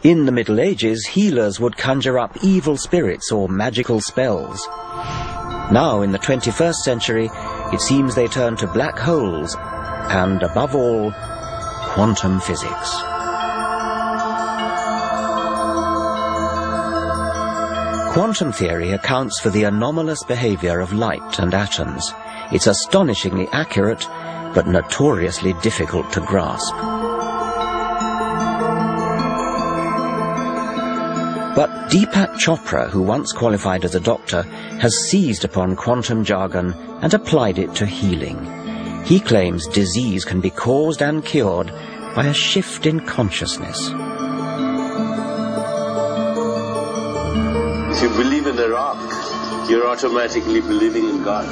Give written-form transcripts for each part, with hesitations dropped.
In the Middle Ages, healers would conjure up evil spirits or magical spells. Now, in the 21st century, it seems they turn to black holes and, above all, quantum physics. Quantum theory accounts for the anomalous behavior of light and atoms. It's astonishingly accurate, but notoriously difficult to grasp. But Deepak Chopra, who once qualified as a doctor, has seized upon quantum jargon and applied it to healing. He claims disease can be caused and cured by a shift in consciousness. If you believe in a rock, you're automatically believing in God.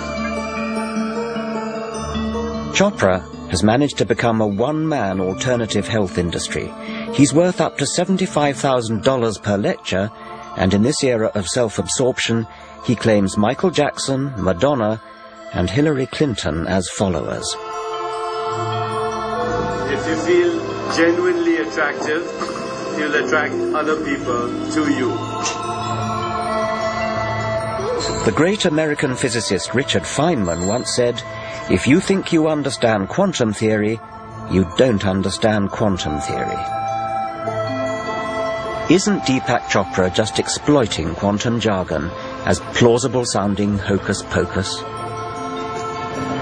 Chopra has managed to become a one-man alternative health industry. He's worth up to $75,000 per lecture, and in this era of self-absorption, he claims Michael Jackson, Madonna, and Hillary Clinton as followers. If you feel genuinely attractive, you'll attract other people to you. The great American physicist Richard Feynman once said, "If you think you understand quantum theory, you don't understand quantum theory." Isn't Deepak Chopra just exploiting quantum jargon as plausible-sounding hocus-pocus?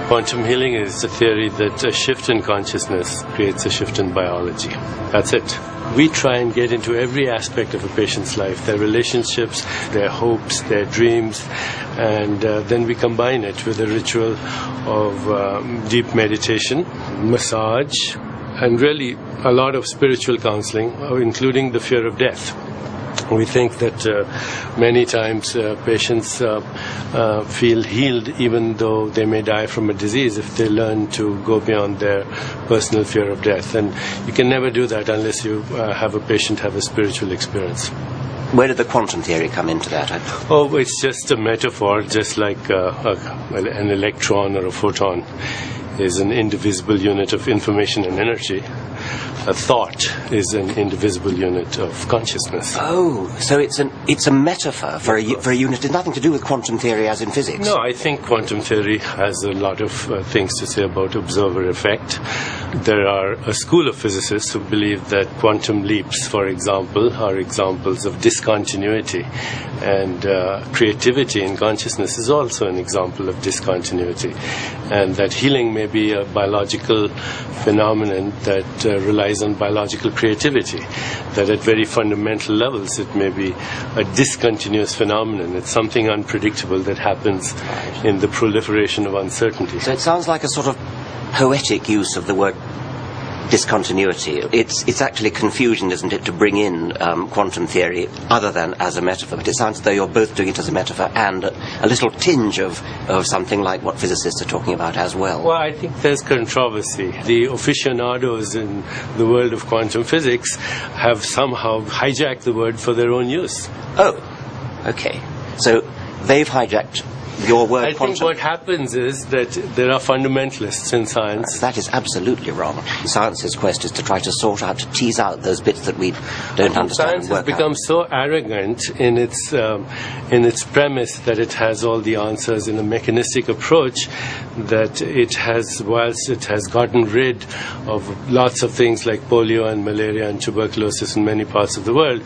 Quantum healing is a theory that a shift in consciousness creates a shift in biology. That's it. We try and get into every aspect of a patient's life, their relationships, their hopes, their dreams, and then we combine it with a ritual of deep meditation, massage, and really a lot of spiritual counseling, including the fear of death. We think that many times patients feel healed even though they may die from a disease if they learn to go beyond their personal fear of death. And you can never do that unless you have a patient have a spiritual experience. Where did the quantum theory come into that? Oh, it's just a metaphor, just like an electron or a photon is an indivisible unit of information and energy. A thought is an indivisible unit of consciousness. Oh, so it's a metaphor for a unit. It's nothing to do with quantum theory as in physics. No, I think quantum theory has a lot of things to say about observer effect. There are a school of physicists who believe that quantum leaps, for example, are examples of discontinuity, and creativity in consciousness is also an example of discontinuity, and that healing may be a biological phenomenon that relies on biological creativity, that at very fundamental levels it may be a discontinuous phenomenon. It's something unpredictable that happens in the proliferation of uncertainty. So it sounds like a sort of poetic use of the word discontinuity. It's actually confusion, isn't it, to bring in quantum theory other than as a metaphor. But it sounds as though you're both doing it as a metaphor and a little tinge of something like what physicists are talking about as well. Well, I think there's controversy. The aficionados in the world of quantum physics have somehow hijacked the word for their own use. Oh, okay. So they've hijacked your word I quantum. think what happens is that there are fundamentalists in science. That is absolutely wrong. Science's quest is to try to sort out, to tease out those bits that we don't understand. Science has become so arrogant in its premise that it has all the answers in a mechanistic approach that it has, whilst it has gotten rid of lots of things like polio and malaria and tuberculosis in many parts of the world,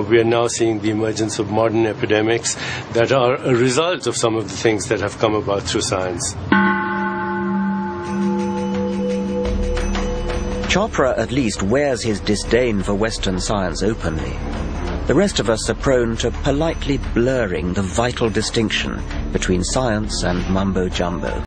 we are now seeing the emergence of modern epidemics that are a result of some of the things that have come about through science. Chopra at least wears his disdain for Western science openly. The rest of us are prone to politely blurring the vital distinction between science and mumbo-jumbo.